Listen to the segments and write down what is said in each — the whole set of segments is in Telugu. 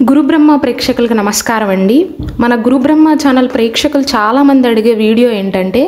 గురుబ్రహ్మ ప్రేక్షకులకు నమస్కారం అండి. మన గురుబ్రహ్మ ఛానల్ ప్రేక్షకులు చాలా మంది అడిగే వీడియో ఏంటంటే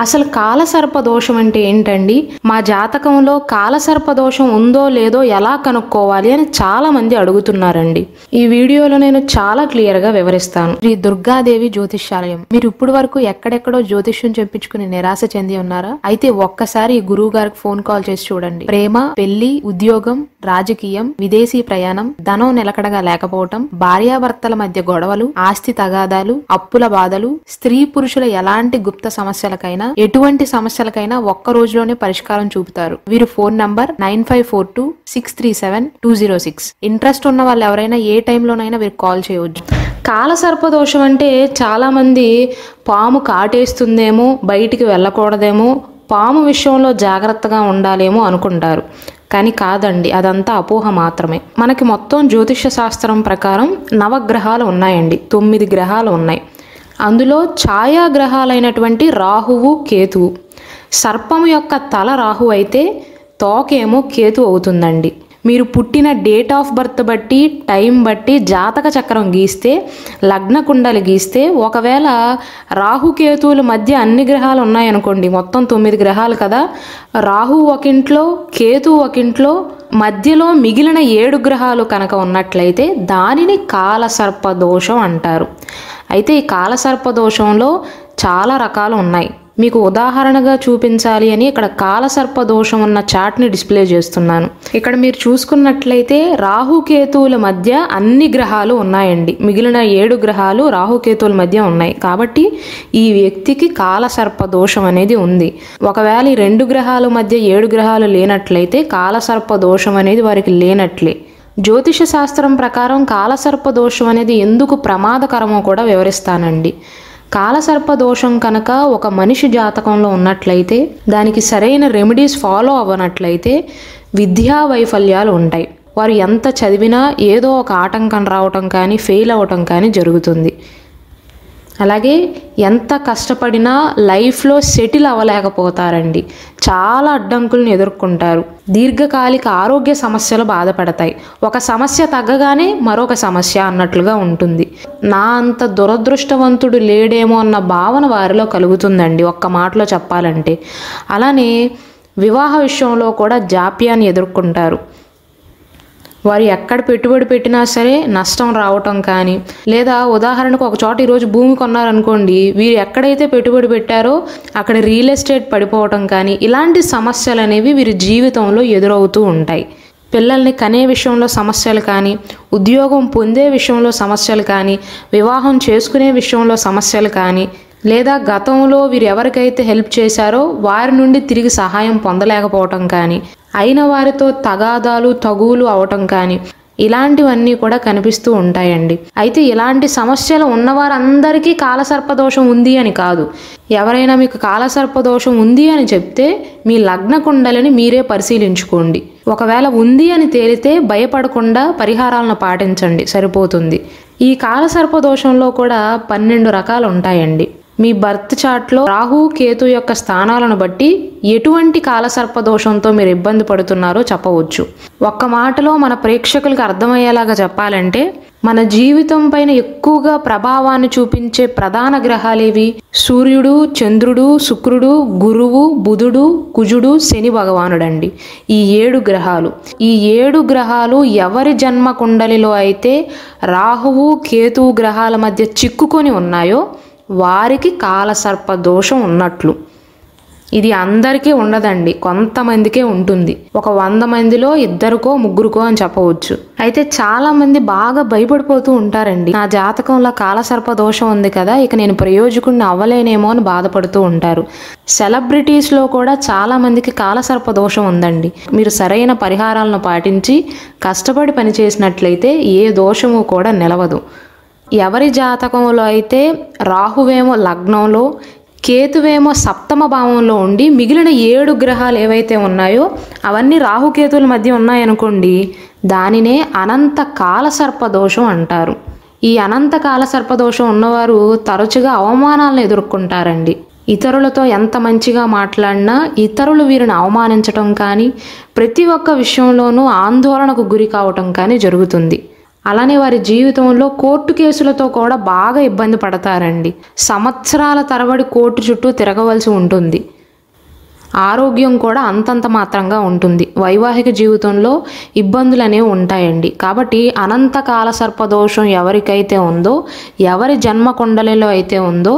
అసలు కాలసర్ప దోషం అంటే ఏంటండి, మా జాతకంలో కాలసర్ప దోషం ఉందో లేదో ఎలా కనుక్కోవాలి అని చాలా మంది అడుగుతున్నారండి. ఈ వీడియోలో నేను చాలా క్లియర్ గా వివరిస్తాను. శ్రీ దుర్గాదేవి జ్యోతిష్యాలయం. మీరు ఇప్పుడు వరకు ఎక్కడెక్కడో జ్యోతిష్యం చెప్పించుకుని నిరాశ చెంది ఉన్నారా? అయితే ఒక్కసారి ఈ గురువు గారికి ఫోన్ కాల్ చేసి చూడండి. ప్రేమ, పెళ్లి, ఉద్యోగం, రాజకీయం, విదేశీ ప్రయాణం, ధనం నిలకడగా లేకపోవటం, భార్యాభర్తల మధ్య గొడవలు, ఆస్తి తగాదాలు, అప్పుల బాధలు, స్త్రీ పురుషుల ఎలాంటి గుప్త సమస్యలకైనా, ఎటువంటి సమస్యలకైనా ఒక్క రోజులోనే పరిష్కారం చూపుతారు. వీరు ఫోన్ నంబర్ 9542637206. ఇంట్రెస్ట్ ఉన్న వాళ్ళు ఎవరైనా ఏ టైంలోనైనా వీరికి కాల్ చేయవచ్చు. కాలసర్పదోషం అంటే చాలా మంది పాము కాటేస్తుందేమో, బయటికి వెళ్ళకూడదేమో, పాము విషయంలో జాగ్రత్తగా ఉండాలేమో అనుకుంటారు. కానీ కాదండి, అదంతా అపోహ మాత్రమే. మనకి మొత్తం జ్యోతిష శాస్త్రం ప్రకారం నవగ్రహాలు ఉన్నాయండి. 9 గ్రహాలు ఉన్నాయి. అందులో ఛాయాగ్రహాలైనటువంటి రాహువు, కేతువు. సర్పము యొక్క తల రాహు అయితే తోకేమో కేతు అవుతుందండి. మీరు పుట్టిన డేట్ ఆఫ్ బర్త్ బట్టి, టైం బట్టి జాతక చక్రం గీస్తే, లగ్న కుండలి గీస్తే, ఒకవేళ రాహుకేతువుల మధ్య అన్ని గ్రహాలు ఉన్నాయనుకోండి, మొత్తం 9 గ్రహాలు కదా, రాహు ఒకింట్లో, కేతు ఒకింట్లో, మధ్యలో మిగిలిన 7 గ్రహాలు కనుక ఉన్నట్లయితే దానిని కాలసర్ప దోషం అంటారు. అయితే ఈ కాలసర్ప దోషంలో చాలా రకాలు ఉన్నాయి. మీకు ఉదాహరణగా చూపించాలి అని ఇక్కడ కాలసర్ప దోషం ఉన్న చార్ట్ని డిస్ప్లే చేస్తున్నాను. ఇక్కడ మీరు చూసుకున్నట్లయితే రాహుకేతువుల మధ్య అన్ని గ్రహాలు ఉన్నాయండి. మిగిలిన 7 గ్రహాలు రాహుకేతువుల మధ్య ఉన్నాయి. కాబట్టి ఈ వ్యక్తికి కాలసర్ప దోషం అనేది ఉంది. ఒకవేళ ఈ 2 గ్రహాల మధ్య 7 గ్రహాలు లేనట్లయితే కాలసర్ప దోషం అనేది వారికి లేనట్లే. జ్యోతిష శాస్త్రం ప్రకారం కాలసర్ప దోషం అనేది ఎందుకు ప్రమాదకరమో కూడా వివరిస్తానండి. కాలసర్ప దోషం కనుక ఒక మనిషి జాతకంలో ఉన్నట్లయితే, దానికి సరైన రెమెడీస్ ఫాలో అవ్వనట్లయితే విద్యా వైఫల్యాలు ఉంటాయి. వారు ఎంత చదివినా ఏదో ఒక ఆటంకం రావటం కానీ, ఫెయిల్ అవ్వటం కానీ జరుగుతుంది. అలాగే ఎంత కష్టపడినా లైఫ్లో సెటిల్ అవ్వలేకపోతారండి. చాలా అడ్డంకులను ఎదుర్కొంటారు. దీర్ఘకాలిక ఆరోగ్య సమస్యలు బాధపడతాయి. ఒక సమస్య తగ్గగానే మరొక సమస్య అన్నట్లుగా ఉంటుంది. నా అంత దురదృష్టవంతుడు లేడేమో అన్న భావన వారిలో కలుగుతుందండి, ఒక్క మాటలో చెప్పాలంటే. అలానే వివాహ విషయంలో కూడా జాప్యాన్ని ఎదుర్కొంటారు. వారు ఎక్కడ పెట్టుబడి పెట్టినా సరే నష్టం రావటం కానీ, లేదా ఉదాహరణకు ఒక చోట ఈరోజు భూమి కొన్నారనుకోండి, వీరు ఎక్కడైతే పెట్టుబడి పెట్టారో అక్కడ రియల్ ఎస్టేట్ పడిపోవటం కానీ, ఇలాంటి సమస్యలు అనేవి వీరి జీవితంలో ఎదురవుతూ ఉంటాయి. పిల్లల్ని కనే విషయంలో సమస్యలు కానీ, ఉద్యోగం పొందే విషయంలో సమస్యలు కానీ, వివాహం చేసుకునే విషయంలో సమస్యలు కానీ, లేదా గతంలో వీరు ఎవరికైతే హెల్ప్ చేశారో వారి నుండి తిరిగి సహాయం పొందలేకపోవటం కానీ, అయిన వారితో తగాదాలు, తగువులు అవటం కానీ, ఇలాంటివన్నీ కూడా కనిపిస్తూ ఉంటాయండి. అయితే ఇలాంటి సమస్యలు ఉన్నవారందరికీ కాలసర్పదోషం ఉంది అని కాదు. ఎవరైనా మీకు కాలసర్పదోషం ఉంది అని చెప్తే మీ లగ్న కుండలిని మీరే పరిశీలించుకోండి. ఒకవేళ ఉంది అని తేలితే భయపడకుండా పరిహారాలను పాటించండి, సరిపోతుంది. ఈ కాలసర్పదోషంలో కూడా 12 రకాలు ఉంటాయండి. మీ బర్త్ చార్ట్లో రాహు, కేతు యొక్క స్థానాలను బట్టి ఎటువంటి కాలసర్పదోషంతో మీరు ఇబ్బంది పడుతున్నారో చెప్పవచ్చు. ఒక్క మాటలో మన ప్రేక్షకులకు అర్థమయ్యేలాగా చెప్పాలంటే, మన జీవితం పైన ఎక్కువగా ప్రభావాన్ని చూపించే ప్రధాన గ్రహాలేవి? సూర్యుడు, చంద్రుడు, శుక్రుడు, గురువు, బుధుడు, కుజుడు, శని భగవానుడండి. ఈ 7 గ్రహాలు. ఈ 7 గ్రహాలు ఎవరి జన్మ కుండలిలో అయితే రాహువు, కేతువు గ్రహాల మధ్య చిక్కుకొని ఉన్నాయో వారికి కాలసర్ప దోషం ఉన్నట్లు. ఇది అందరికీ ఉండదండి, కొంతమందికే ఉంటుంది. ఒక 100 మందిలో 2కో 3కో అని చెప్పవచ్చు. అయితే చాలా మంది బాగా భయపడిపోతూ ఉంటారండి. నా జాతకంలో కాలసర్ప దోషం ఉంది కదా, ఇక నేను ప్రయోజకుడిని అవ్వలేనేమో అని బాధపడుతూ ఉంటారు. సెలబ్రిటీస్లో కూడా చాలా మందికి కాలసర్ప దోషం ఉందండి. మీరు సరైన పరిహారాలను పాటించి కష్టపడి పనిచేసినట్లయితే ఏ దోషము కూడా నిలవదు. ఎవరి జాతకంలో అయితే రాహువేమో లగ్నంలో, కేతువేమో సప్తమ భావంలో ఉండి మిగిలిన 7 గ్రహాలు ఏవైతే ఉన్నాయో అవన్నీ రాహుకేతువుల మధ్య ఉన్నాయనుకోండి, దానినే అనంత కాలసర్పదోషం అంటారు. ఈ అనంత కాలసర్పదోషం ఉన్నవారు తరచుగా అవమానాలను ఎదుర్కొంటారండి. ఇతరులతో ఎంత మంచిగా మాట్లాడినా ఇతరులు వీరిని అవమానించటం కానీ, ప్రతి ఒక్క విషయంలోనూ ఆందోళనకు గురి కావటం కానీ జరుగుతుంది. అలానే వారి జీవితంలో కోర్టు కేసులతో కూడా బాగా ఇబ్బంది పడతారండి. సంవత్సరాల తరబడి కోర్టు చుట్టూ తిరగవలసి ఉంటుంది. ఆరోగ్యం కూడా అంతంత మాత్రంగా ఉంటుంది. వైవాహిక జీవితంలో ఇబ్బందులు అనేవి ఉంటాయండి. కాబట్టి అనంత కాల సర్పదోషం ఎవరికైతే ఉందో, ఎవరి జన్మ కుండలిలో అయితే ఉందో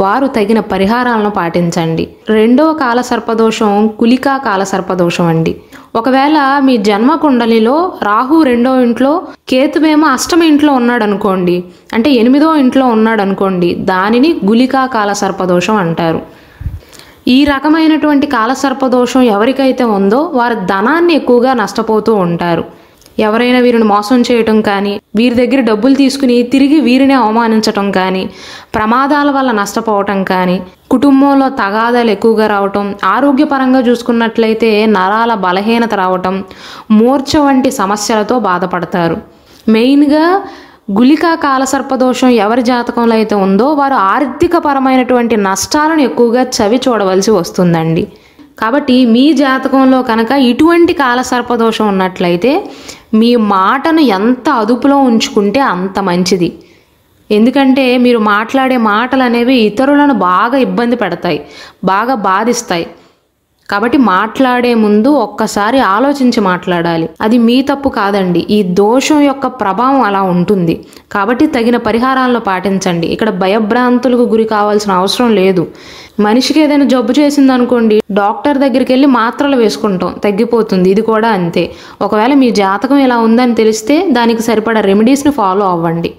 వారు తగిన పరిహారాలను పాటించండి. రెండవ కాల సర్పదోషం కులికా కాల సర్పదోషం అండి. ఒకవేళ మీ జన్మ కుండలిలో రాహు 2వ ఇంట్లో, కేతువేమో అష్టమ ఇంట్లో ఉన్నాడు అనుకోండి, అంటే 8వ ఇంట్లో ఉన్నాడు అనుకోండి, దానిని గులికా కాల సర్పదోషం అంటారు. ఈ రకమైనటువంటి కాలసర్పదోషం ఎవరికైతే ఉందో వారు ధనాన్ని ఎక్కువగా నష్టపోతూ ఉంటారు. ఎవరైనా వీరిని మోసం చేయటం కానీ, వీరి దగ్గర డబ్బులు తీసుకుని తిరిగి వీరిని అవమానించటం కానీ, ప్రమాదాల వల్ల నష్టపోవటం కానీ, కుటుంబంలో తగాదాలు ఎక్కువగా రావటం, ఆరోగ్యపరంగా చూసుకున్నట్లయితే నరాల బలహీనత రావటం, మూర్ఛ వంటి సమస్యలతో బాధపడతారు. మెయిన్గా గులికా కాలసర్పదోషం ఎవరి జాతకంలో అయితే ఉందో వారు ఆర్థిక పరమైనటువంటి నష్టాలను ఎక్కువగా చవి చూడవలసి వస్తుందండి. కాబట్టి మీ జాతకంలో కనుక ఇటువంటి కాలసర్పదోషం ఉన్నట్లయితే మీ మాటను ఎంత అదుపులో ఉంచుకుంటే అంత మంచిది. ఎందుకంటే మీరు మాట్లాడే మాటలు అనేవి ఇతరులను బాగా ఇబ్బంది పెడతాయి, బాగా బాధిస్తాయి. కాబట్టి మాట్లాడే ముందు ఒక్కసారి ఆలోచించి మాట్లాడాలి. అది మీ తప్పు కాదండి, ఈ దోషం యొక్క ప్రభావం అలా ఉంటుంది. కాబట్టి తగిన పరిహారాలను పాటించండి. ఇక్కడ భయభ్రాంతులకు గురి కావాల్సిన అవసరం లేదు. మనిషికి ఏదైనా జబ్బు చేసింది అనుకోండి, డాక్టర్ దగ్గరికి వెళ్ళి మాత్రలు వేసుకుంటాం, తగ్గిపోతుంది. ఇది కూడా అంతే. ఒకవేళ మీ జాతకం ఇలా ఉందని తెలిస్తే దానికి సరిపడా రెమెడీస్ని ఫాలో అవ్వండి.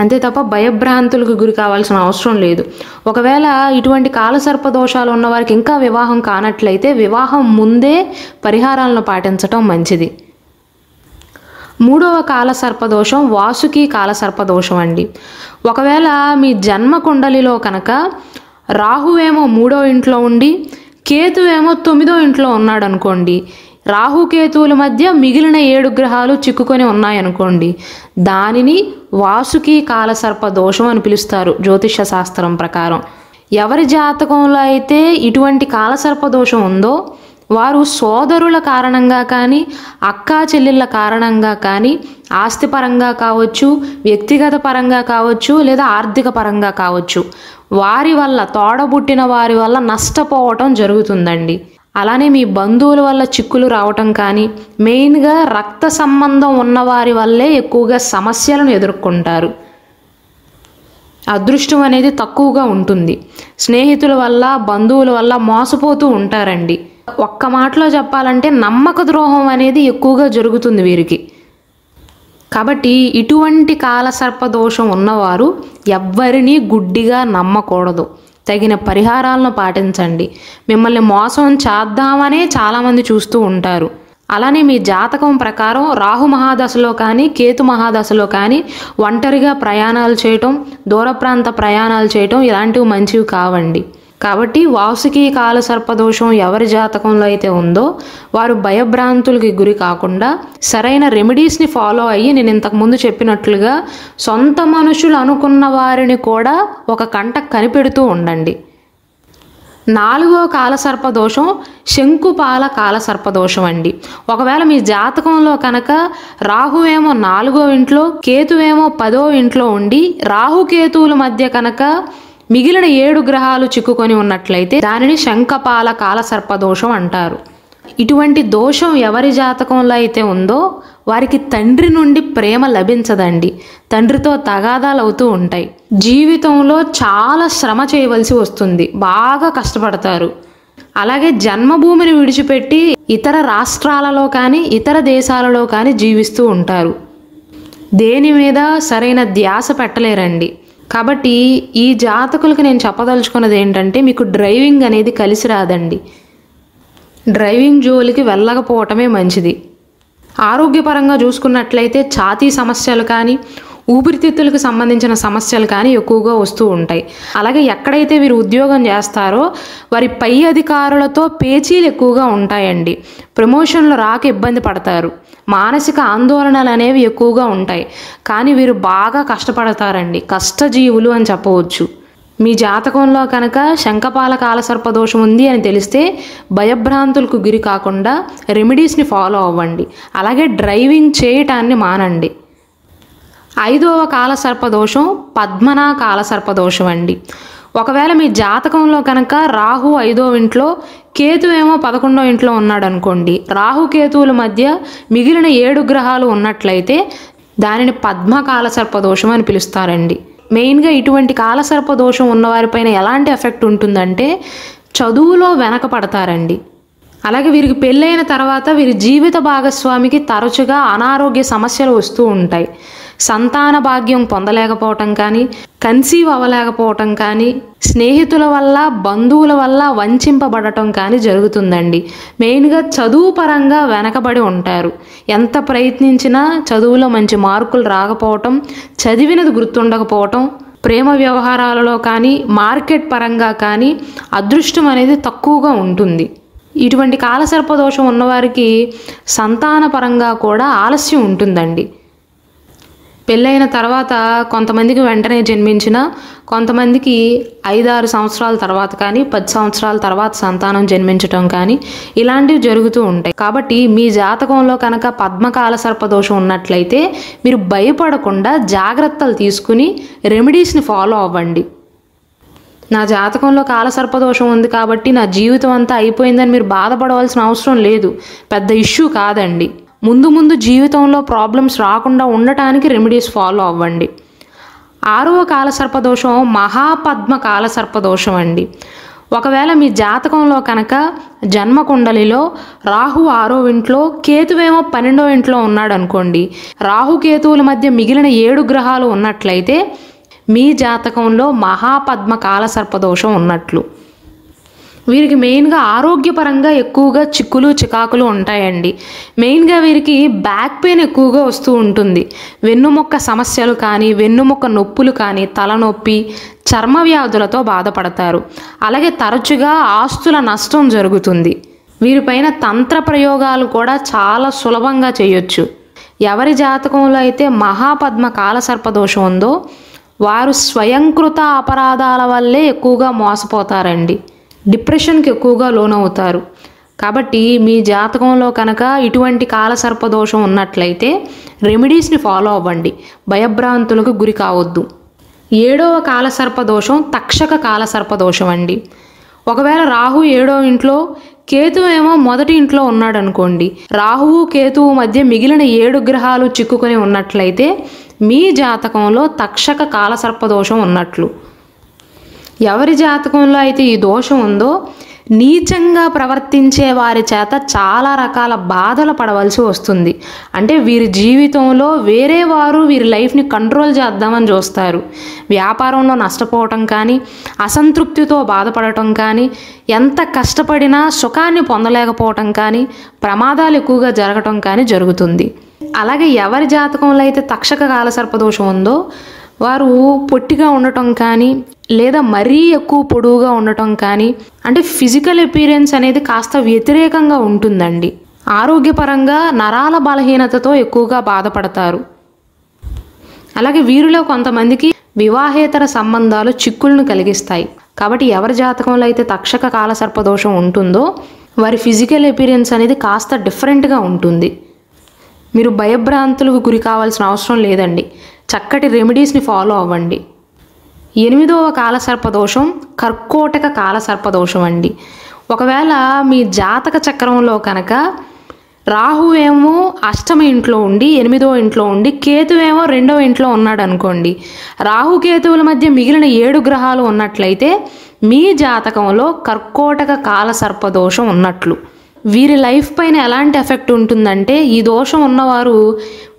అంతే తప్ప భయభ్రాంతులకు గురి కావాల్సిన అవసరం లేదు. ఒకవేళ ఇటువంటి కాలసర్పదోషాలు ఉన్న వారికి ఇంకా వివాహం కానట్లయితే వివాహం ముందే పరిహారాలను పాటించటం మంచిది. 3వ కాలసర్పదోషం వాసుకి కాలసర్పదోషం అండి. ఒకవేళ మీ జన్మ కుండలిలో కనుక రాహువేమో 3వ ఇంట్లో ఉండి కేతువేమో 9వ ఇంట్లో ఉన్నాడు అనుకోండి, రాహుకేతువుల మధ్య మిగిలిన 7 గ్రహాలు చిక్కుకొని ఉన్నాయనుకోండి, దానిని వాసుకి కాలసర్ప దోషం అని పిలుస్తారు జ్యోతిష శాస్త్రం ప్రకారం. ఎవరి జాతకంలో అయితే ఇటువంటి కాలసర్ప దోషం ఉందో వారు సోదరుల కారణంగా కానీ, అక్కా చెల్లెళ్ళ కారణంగా కానీ, ఆస్తిపరంగా కావచ్చు, వ్యక్తిగత పరంగా కావచ్చు, లేదా ఆర్థిక పరంగా కావచ్చు, వారి వల్ల తోడబుట్టిన వారి వల్ల నష్టపోవటం జరుగుతుందండి. అలానే మీ బంధువుల వల్ల చిక్కులు రావటం కానీ, మెయిన్గా రక్త సంబంధం ఉన్నవారి వల్లే ఎక్కువగా సమస్యలను ఎదుర్కొంటారు. అదృష్టం అనేది తక్కువగా ఉంటుంది. స్నేహితుల వల్ల, బంధువుల వల్ల మోసపోతూ ఉంటారండి. ఒక్క మాటలో చెప్పాలంటే నమ్మక ద్రోహం అనేది ఎక్కువగా జరుగుతుంది వీరికి. కాబట్టి ఇటువంటి కాలసర్పదోషం ఉన్నవారు ఎవ్వరినీ గుడ్డిగా నమ్మకూడదు. తగిన పరిహారాలను పాటించండి. మిమ్మల్ని మోసం చేద్దామనే చాలామంది చూస్తూ ఉంటారు. అలానే మీ జాతకం ప్రకారం రాహు మహాదశలో కానీ, కేతు మహాదశలో కానీ ఒంటరిగా ప్రయాణాలు చేయటం, దూర ప్రాంత ప్రయాణాలు చేయటం ఇలాంటివి మంచివి కావండి. కాబట్టి వాసుకి కాలసర్పదోషం ఎవరి జాతకంలో అయితే ఉందో వారు భయభ్రాంతులకి గురి కాకుండా సరైన రెమెడీస్ని ఫాలో అయ్యి, నేను ఇంతకుముందు చెప్పినట్లుగా సొంత మనుషులు అనుకున్న వారిని కూడా ఒక కంట కనిపెడుతూ ఉండండి. 4వ కాలసర్పదోషం శంకుపాల కాలసర్పదోషం అండి. ఒకవేళ మీ జాతకంలో కనుక రాహువేమో 4వ ఇంట్లో, కేతువేమో 10వ ఇంట్లో ఉండి రాహుకేతువుల మధ్య కనుక మిగిలిన 7 గ్రహాలు చిక్కుకొని ఉన్నట్లయితే దానిని శంఖపాల కాలసర్పదోషం అంటారు. ఇటువంటి దోషం ఎవరి జాతకంలో అయితే ఉందో వారికి తండ్రి నుండి ప్రేమ లభించదండి. తండ్రితో తగాదాలు అవుతూ ఉంటాయి. జీవితంలో చాలా శ్రమ చేయవలసి వస్తుంది, బాగా కష్టపడతారు. అలాగే జన్మభూమిని విడిచిపెట్టి ఇతర రాష్ట్రాలలో కానీ, ఇతర దేశాలలో కానీ జీవిస్తూ ఉంటారు. దేని మీద సరైన ధ్యాస పెట్టలేరండి. కాబట్టి ఈ జాతకులకు నేను చెప్పదలుచుకున్నది ఏంటంటే, మీకు డ్రైవింగ్ అనేది కలిసి రాదండి. డ్రైవింగ్ జోలికి వెళ్ళకపోవటమే మంచిది. ఆరోగ్యపరంగా చూసుకున్నట్లయితే ఛాతీ సమస్యలు కానీ, ఊపిరితిత్తులకు సంబంధించిన సమస్యలు కానీ ఎక్కువగా వస్తూ ఉంటాయి. అలాగే ఎక్కడైతే వీరు ఉద్యోగం చేస్తారో వారి పై అధికారులతో పేచీలు ఎక్కువగా ఉంటాయండి. ప్రమోషన్లు రాక ఇబ్బంది పడతారు. మానసిక ఆందోళనలు అనేవి ఎక్కువగా ఉంటాయి. కానీ వీరు బాగా కష్టపడతారండి. కష్టజీవులు అని చెప్పవచ్చు. మీ జాతకంలో కనుక శంఖపాల కాలసర్పదోషం ఉంది అని తెలిస్తే భయభ్రాంతులకు గురి కాకుండా రెమెడీస్ని ఫాలో అవ్వండి. అలాగే డ్రైవింగ్ చేయటాన్ని మానండి. ఐదవ కాలసర్పదోషం పద్మనా కాలసర్పదోషం అండి. ఒకవేళ మీ జాతకంలో కనుక రాహు 5వ ఇంట్లో, కేతు ఏమో 11వ ఇంట్లో ఉన్నాడు అనుకోండి, రాహుకేతువుల మధ్య మిగిలిన 7 గ్రహాలు ఉన్నట్లయితే దానిని పద్మ కాలసర్పదోషం అని పిలుస్తారండి. మెయిన్గా ఇటువంటి కాలసర్పదోషం ఉన్నవారిపైన ఎలాంటి ఎఫెక్ట్ ఉంటుందంటే చదువులో వెనకపడతారండి. అలాగే వీరికి పెళ్ళైన తర్వాత వీరి జీవిత భాగస్వామికి తరచుగా అనారోగ్య సమస్యలు వస్తూ ఉంటాయి. సంతాన భాగ్యం పొందలేకపోవటం కానీ, కన్సీవ్ అవ్వలేకపోవటం కానీ, స్నేహితుల వల్ల బంధువుల వల్ల వంచింపబడటం కానీ జరుగుతుందండి. మెయిన్గా చదువు పరంగా వెనకబడి ఉంటారు. ఎంత ప్రయత్నించినా చదువులో మంచి మార్కులు రాకపోవటం, చదివినది గుర్తుండకపోవటం, ప్రేమ వ్యవహారాలలో కానీ మార్కెట్ పరంగా కానీ అదృష్టం అనేది తక్కువగా ఉంటుంది. ఇటువంటి కాలసర్పదోషం ఉన్నవారికి సంతాన పరంగా కూడా ఆలస్యం ఉంటుందండి. పెళ్ళైన తర్వాత కొంతమందికి వెంటనే జన్మించిన, కొంతమందికి 5-6 సంవత్సరాల తర్వాత కానీ 10 సంవత్సరాల తర్వాత సంతానం జన్మించటం కానీ ఇలాంటివి జరుగుతూ ఉంటాయి. కాబట్టి మీ జాతకంలో కనుక పద్మకాల సర్పదోషం ఉన్నట్లయితే మీరు భయపడకుండా జాగ్రత్తలు తీసుకుని రెమెడీస్ని ఫాలో అవ్వండి. నా జాతకంలో కాలసర్పదోషం ఉంది కాబట్టి నా జీవితం అంతా అయిపోయిందని మీరు బాధపడవలసిన అవసరం లేదు. పెద్ద ఇష్యూ కాదండి. ముందు జీవితంలో ప్రాబ్లమ్స్ రాకుండా ఉండటానికి రెమెడీస్ ఫాలో అవ్వండి. 6వ కాలసర్పదోషం మహాపద్మ కాలసర్పదోషం అండి. ఒకవేళ మీ జాతకంలో కనుక జన్మకుండలిలో రాహు 6వ ఇంట్లో, కేతువేమో 12వ ఇంట్లో ఉన్నాడు అనుకోండి, రాహుకేతువుల మధ్య మిగిలిన 7 గ్రహాలు ఉన్నట్లయితే మీ జాతకంలో మహాపద్మ కాలసర్పదోషం ఉన్నట్లు. వీరికి మెయిన్గా ఆరోగ్యపరంగా ఎక్కువగా చిక్కులు చికాకులు ఉంటాయండి. మెయిన్గా వీరికి బ్యాక్ పెయిన్ ఎక్కువగా వస్తూ ఉంటుంది. వెన్నుముక్క సమస్యలు కానీ, వెన్నుముక్క నొప్పులు కానీ, తలనొప్పి, చర్మ వ్యాధులతో బాధపడతారు. అలాగే తరచుగా ఆస్తుల నష్టం జరుగుతుంది. వీరిపైన తంత్ర ప్రయోగాలు కూడా చాలా సులభంగా చేయొచ్చు. ఎవరి జాతకంలో అయితే మహాపద్మ కాలసర్పదోషం ఉందో వారు స్వయంకృత అపరాధాల వల్లే ఎక్కువగా మోసపోతారండి. డిప్రెషన్కి ఎక్కువగా లోనవుతారు. కాబట్టి మీ జాతకంలో కనుక ఇటువంటి కాలసర్పదోషం ఉన్నట్లయితే రెమెడీస్ని ఫాలో అవ్వండి. భయభ్రాంతులకు గురి కావద్దు. 7వ కాలసర్పదోషం తక్షక కాలసర్పదోషం అండి. ఒకవేళ రాహు 7వ ఇంట్లో, కేతు ఏమో 1వ ఇంట్లో ఉన్నాడు అనుకోండి, రాహువు కేతువు మధ్య మిగిలిన 7 గ్రహాలు చిక్కుకొని ఉన్నట్లయితే మీ జాతకంలో తక్షక కాలసర్పదోషం ఉన్నట్లు. ఎవరి జాతకంలో అయితే ఈ దోషం ఉందో నీచంగా ప్రవర్తించే వారి చేత చాలా రకాల బాధలు పడవలసి వస్తుంది. అంటే వీరి జీవితంలో వేరే వారు వీరి లైఫ్ని కంట్రోల్ చేద్దామని చూస్తారు. వ్యాపారంలో నష్టపోవటం కానీ, అసంతృప్తితో బాధపడటం కానీ, ఎంత కష్టపడినా సుఖాన్ని పొందలేకపోవటం కానీ, ప్రమాదాలు ఎక్కువగా జరగటం కానీ జరుగుతుంది. అలాగే ఎవరి జాతకంలో అయితే తక్షక కాలసర్పదోషం ఉందో వారు పొట్టిగా ఉండటం కానీ, లేదా మరీ ఎక్కువ పొడవుగా ఉండటం కానీ, అంటే ఫిజికల్ అపీరెన్స్ అనేది కాస్త వ్యతిరేకంగా ఉంటుందండి. ఆరోగ్యపరంగా నరాల బలహీనతతో ఎక్కువగా బాధపడతారు. అలాగే వీరిలో కొంతమందికి వివాహేతర సంబంధాలు చిక్కులను కలిగిస్తాయి. కాబట్టి ఎవరి జాతకంలో అయితే తక్షక కాలసర్పదోషం ఉంటుందో వారి ఫిజికల్ అపీరెన్స్ అనేది కాస్త డిఫరెంట్గా ఉంటుంది. మీరు భయభ్రాంతులకు గురి కావాల్సిన అవసరం లేదండి. చక్కటి రెమెడీస్ని ఫాలో అవ్వండి. 8వ కాలసర్పదోషం కర్కోటక కాలసర్పదోషం అండి. ఒకవేళ మీ జాతక చక్రంలో కనుక రాహు ఏమో 8వ ఇంట్లో ఉండి 8వ ఇంట్లో ఉండి, కేతు ఏమో 2వ ఇంట్లో ఉన్నాడు అనుకోండి, రాహుకేతువుల మధ్య మిగిలిన 7 గ్రహాలు ఉన్నట్లయితే మీ జాతకంలో కర్కోటక కాలసర్పదోషం ఉన్నట్లు. వీరి లైఫ్ పైన ఎలాంటి ఎఫెక్ట్ ఉంటుందంటే ఈ దోషం ఉన్నవారు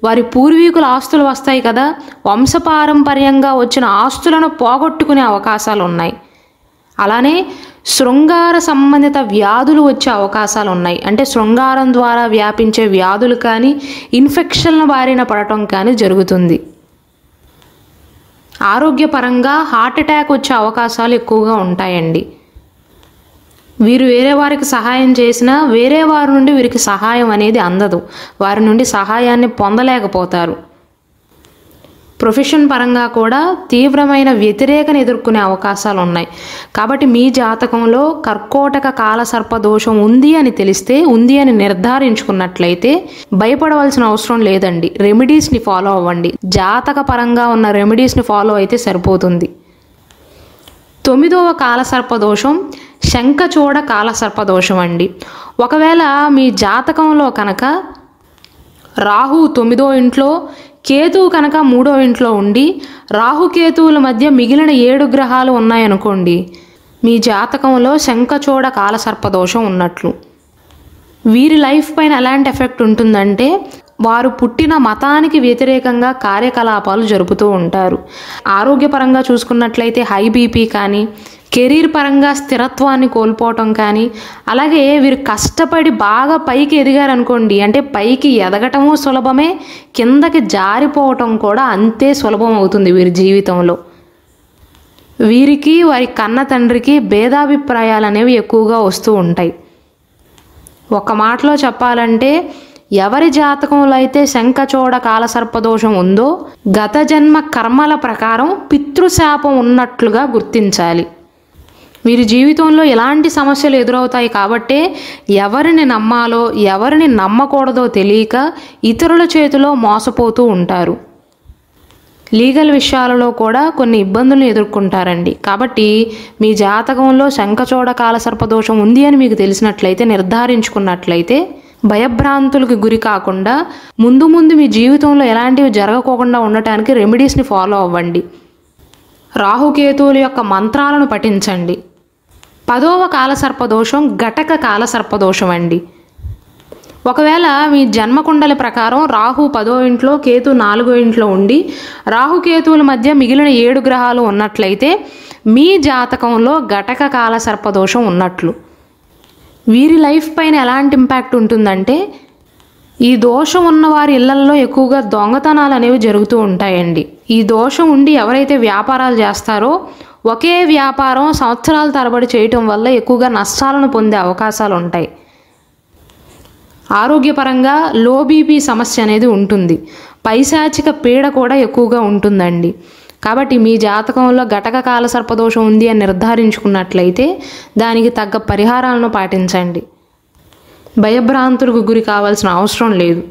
వారి పూర్వీకుల ఆస్తులు వస్తాయి కదా, వంశపారంపర్యంగా వచ్చిన ఆస్తులను పోగొట్టుకునే అవకాశాలు ఉన్నాయి. అలానే శృంగార సంబంధిత వ్యాధులు వచ్చే అవకాశాలు ఉన్నాయి. అంటే శృంగారం ద్వారా వ్యాపించే వ్యాధులు కానీ, ఇన్ఫెక్షన్ల బారిన పడటం కానీ జరుగుతుంది. ఆరోగ్యపరంగా హార్ట్ అటాక్ వచ్చే అవకాశాలు ఎక్కువగా ఉంటాయండి. వీరు వేరే వారికి సహాయం చేసినా వేరే వారి నుండి వీరికి సహాయం అనేది అందదు. వారి నుండి సహాయాన్ని పొందలేకపోతారు. ప్రొఫెషన్ పరంగా కూడా తీవ్రమైన వ్యతిరేకను ఎదుర్కొనే అవకాశాలు ఉన్నాయి. కాబట్టి మీ జాతకంలో కర్కోటక కాలసర్ప దోషం ఉంది అని తెలిస్తే, ఉంది అని నిర్ధారించుకున్నట్లయితే భయపడవలసిన అవసరం లేదండి. రెమెడీస్ని ఫాలో అవ్వండి. జాతక పరంగా ఉన్న రెమెడీస్ని ఫాలో అయితే సరిపోతుంది. 9వ కాలసర్ప దోషం శంఖచూడ కాలసర్ప దోషం అండి. ఒకవేళ మీ జాతకంలో కనుక రాహు 9వ ఇంట్లో, కేతువు కనుక 3వ ఇంట్లో ఉండి రాహుకేతువుల మధ్య మిగిలిన 7 గ్రహాలు ఉన్నాయనుకోండి, మీ జాతకంలో శంఖచూడ కాలసర్ప దోషం ఉన్నట్లు. వీరి లైఫ్ పైన ఎలాంటి ఎఫెక్ట్ ఉంటుందంటే, వారు పుట్టిన మతానికి వ్యతిరేకంగా కార్యకలాపాలు జరుపుతూ ఉంటారు. ఆరోగ్యపరంగా చూసుకున్నట్లయితే హై బీపీ కానీ, కెరీర్ పరంగా స్థిరత్వాన్ని కోల్పోవటం కానీ, అలాగే వీరు కష్టపడి బాగా పైకి ఎదిగారనుకోండి, అంటే పైకి ఎదగటము సులభమే, కిందకి జారిపోవటం కూడా అంతే సులభం అవుతుంది వీరి జీవితంలో. వీరికి వారి కన్న తండ్రికి భేదాభిప్రాయాలు అనేవి ఎక్కువగా వస్తూ ఉంటాయి. ఒక మాటలో చెప్పాలంటే, ఎవరి జాతకంలో అయితే శంఖచూడ కాలసర్పదోషం ఉందో గత జన్మ కర్మల ప్రకారం పితృశాపం ఉన్నట్లుగా గుర్తించాలి. వీరి జీవితంలో ఎలాంటి సమస్యలు ఎదురవుతాయి కాబట్టే ఎవరిని నమ్మాలో ఎవరిని నమ్మకూడదో తెలియక ఇతరుల చేతిలో మోసపోతూ ఉంటారు. లీగల్ విషయాలలో కూడా కొన్ని ఇబ్బందులను ఎదుర్కొంటారండి. కాబట్టి మీ జాతకంలో శంఖచూడ కాలసర్పదోషం ఉంది అని మీకు తెలిసినట్లయితే, నిర్ధారించుకున్నట్లయితే భయభ్రాంతులకు గురి కాకుండా ముందు మీ జీవితంలో ఎలాంటివి జరగకోకుండా ఉండటానికి రెమెడీస్ని ఫాలో అవ్వండి. రాహుకేతువుల యొక్క మంత్రాలను పఠించండి. 10వ కాలసర్పదోషం ఘటక కాలసర్పదోషం అండి. ఒకవేళ మీ జన్మకుండలి ప్రకారం రాహు 10వ ఇంట్లో, కేతు 4వ ఇంట్లో ఉండి రాహుకేతువుల మధ్య మిగిలిన 7 గ్రహాలు ఉన్నట్లయితే మీ జాతకంలో ఘటక కాలసర్పదోషం ఉన్నట్లు. వీరి లైఫ్ పైన ఎలాంటి ఇంపాక్ట్ ఉంటుందంటే, ఈ దోషం ఉన్న వారి ఇళ్లల్లో ఎక్కువగా దొంగతనాలు అనేవి జరుగుతూ ఉంటాయండి. ఈ దోషం ఉండి ఎవరైతే వ్యాపారాలు చేస్తారో ఒకే వ్యాపారం సంవత్సరాల తరబడి చేయటం వల్ల ఎక్కువగా నష్టాలను పొందే అవకాశాలు ఉంటాయి. ఆరోగ్యపరంగా లో బీపీ సమస్య అనేది ఉంటుంది. పైశాచిక పీడ కూడా ఎక్కువగా ఉంటుందండి. కాబట్టి మీ జాతకంలో ఘటక కాలసర్పదోషం ఉంది అని నిర్ధారించుకున్నట్లయితే దానికి తగ్గ పరిహారాలను పాటించండి. భయభ్రాంతులకు గురి కావాల్సిన అవసరం లేదు.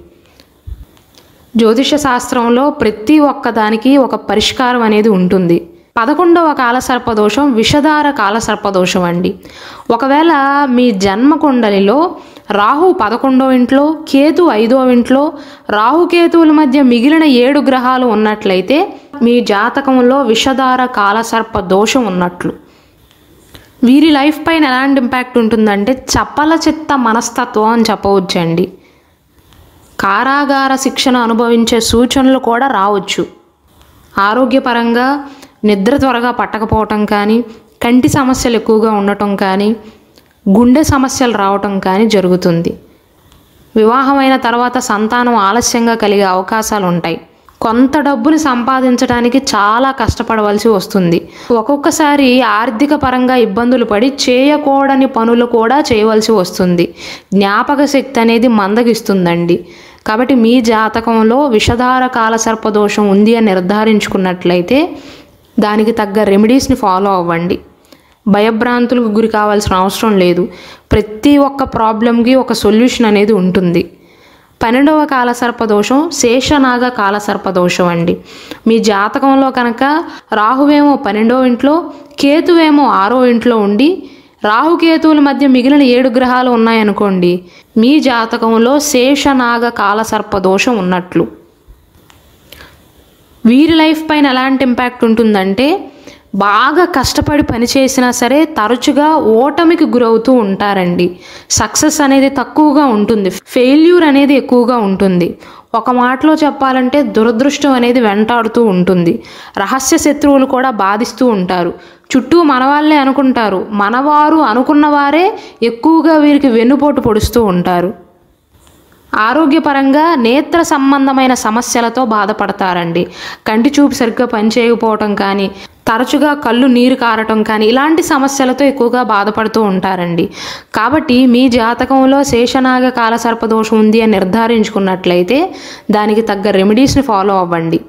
జ్యోతిష శాస్త్రంలో ప్రతి ఒక్కదానికి ఒక పరిష్కారం అనేది ఉంటుంది. 11వ కాలసర్పదోషం విషధార కాలసర్పదోషం అండి. ఒకవేళ మీ జన్మకుండలిలో రాహు 11వ ఇంట్లో, కేతు 5వ ఇంట్లో, రాహుకేతువుల మధ్య మిగిలిన 7 గ్రహాలు ఉన్నట్లయితే మీ జాతకంలో విషధార కాలసర్ప దోషం ఉన్నట్లు. వీరి లైఫ్ పైన ఎలాంటి ఇంపాక్ట్ ఉంటుందంటే, చపల చిత్త మనస్తత్వం అని చెప్పవచ్చండి. కారాగార శిక్షణ అనుభవించే సూచనలు కూడా రావచ్చు. ఆరోగ్యపరంగా నిద్ర త్వరగా పట్టకపోవటం కానీ, కంటి సమస్యలు ఎక్కువగా ఉండటం కానీ, గుండె సమస్యలు రావటం కానీ జరుగుతుంది. వివాహమైన తర్వాత సంతానం ఆలస్యంగా కలిగే అవకాశాలు ఉంటాయి. కొంత డబ్బుని సంపాదించడానికి చాలా కష్టపడవలసి వస్తుంది. ఒక్కొక్కసారి ఆర్థిక పరంగా ఇబ్బందులు పడి చేయకూడని పనులు కూడా చేయవలసి వస్తుంది. జ్ఞాపక శక్తి అనేది మందగిస్తుందండి. కాబట్టి మీ జాతకంలో విషధార కాలసర్పదోషం ఉంది అని నిర్ధారించుకున్నట్లయితే దానికి తగ్గ రెమెడీస్ని ఫాలో అవ్వండి. భయభ్రాంతులకు గురి కావాల్సిన అవసరం లేదు. ప్రతి ఒక్క ప్రాబ్లంకి ఒక సొల్యూషన్ అనేది ఉంటుంది. 12వ కాలసర్పదోషం శేషనాగ కాలసర్పదోషం అండి. మీ జాతకంలో కనుక రాహువేమో 12వ ఇంట్లో, కేతువేమో 6వ ఇంట్లో ఉండి రాహుకేతువుల మధ్య మిగిలిన 7 గ్రహాలు ఉన్నాయనుకోండి, మీ జాతకంలో శేషనాగ కాలసర్పదోషం ఉన్నట్లు. వీరి లైఫ్ పైన ఎలాంటి ఇంపాక్ట్ ఉంటుందంటే, బాగా కష్టపడి పనిచేసినా సరే తరచుగా ఓటమికి గురవుతూ ఉంటారండి. సక్సెస్ అనేది తక్కువగా ఉంటుంది. ఫెయిల్యూర్ అనేది ఎక్కువగా ఉంటుంది. ఒక మాటలో చెప్పాలంటే దురదృష్టం అనేది వెంటాడుతూ ఉంటుంది. రహస్య శత్రువులు కూడా బాధిస్తూ ఉంటారు. చుట్టూ మనవాళ్ళే అనుకుంటారు, మనవారు అనుకున్న వారే ఎక్కువగా వీరికి వెన్నుపోటు పొడుస్తూ ఉంటారు. ఆరోగ్యపరంగా నేత్ర సంబంధమైన సమస్యలతో బాధపడతారండి. కంటి చూపు సరిగ్గా పనిచేయకపోవటం కానీ, తరచుగా కళ్ళు నీరు కారటం కానీ, ఇలాంటి సమస్యలతో ఎక్కువగా బాధపడుతూ ఉంటారండి. కాబట్టి మీ జాతకంలో శేషనాగ కాలసర్పదోషం ఉంది అని నిర్ధారించుకున్నట్లయితే దానికి తగ్గ రెమెడీస్ని ఫాలో అవ్వండి.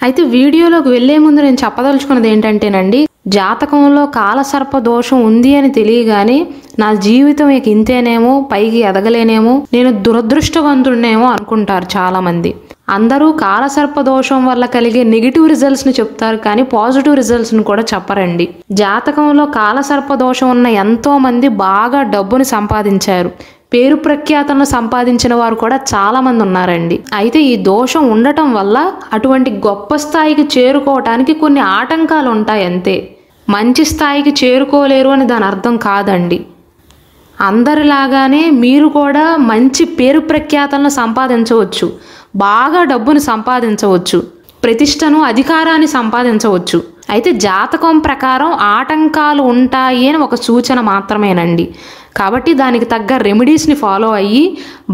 అయితే వీడియోలోకి వెళ్లే ముందు నేను చెప్పదలుచుకున్నది ఏంటంటేనండి, జాతకంలో కాలసర్ప దోషం ఉంది అని తెలియగానే నా జీవితం ఇక ఇంతేనేమో, పైకి ఎదగలేనేమో, నేను దురదృష్టవంతుడినేమో అనుకుంటారు చాలామంది. అందరూ కాలసర్ప దోషం వల్ల కలిగే నెగిటివ్ రిజల్ట్స్ని చెప్తారు, కానీ పాజిటివ్ రిజల్ట్స్ని కూడా చెప్పరండి. జాతకంలో కాలసర్ప దోషం ఉన్న ఎంతో మంది బాగా డబ్బుని సంపాదించారు, పేరు ప్రఖ్యాతలను సంపాదించిన వారు కూడా చాలామంది ఉన్నారండి. అయితే ఈ దోషం ఉండటం వల్ల అటువంటి గొప్ప స్థాయికి చేరుకోవటానికి కొన్ని ఆటంకాలు ఉంటాయి అంతే. మంచి స్థాయికి చేరుకోలేరు అని దాని అర్థం కాదండి. అందరిలాగానే మీరు కూడా మంచి పేరు ప్రఖ్యాతలను సంపాదించవచ్చు, బాగా డబ్బును సంపాదించవచ్చు, ప్రతిష్టను, అధికారాన్ని సంపాదించవచ్చు. అయితే జాతకం ప్రకారం ఆటంకాలు ఉంటాయి అని ఒక సూచన మాత్రమేనండి. కాబట్టి దానికి తగ్గ రెమెడీస్ని ఫాలో అయ్యి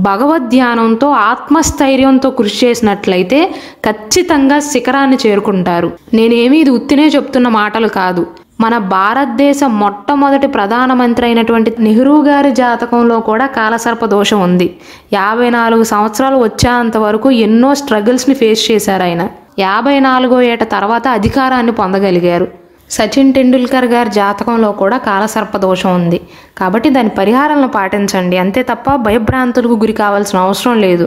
భగవద్ధ్యానంతో, ఆత్మస్థైర్యంతో కృషి చేసినట్లయితే ఖచ్చితంగా శిఖరాన్ని చేరుకుంటారు. నేనేమీ ఇది ఉత్తినే చెప్తున్న మాటలు కాదు. మన భారతదేశ మొట్టమొదటి ప్రధానమంత్రి అయినటువంటి నెహ్రూ గారి జాతకంలో కూడా కాలసర్ప దోషం ఉంది. 54 సంవత్సరాలు వచ్చేంత వరకు ఎన్నో స్ట్రగుల్స్ని ఫేస్ చేశారు ఆయన. 54వ ఏట తర్వాత అధికారాన్ని పొందగలిగారు. సచిన్ టెండూల్కర్ గారి జాతకంలో కూడా కాలసర్ప దోషం ఉంది. కాబట్టి దాని పరిహారాలను పాటించండి, అంతే తప్ప భయభ్రాంతులకు గురి కావాల్సిన అవసరం లేదు.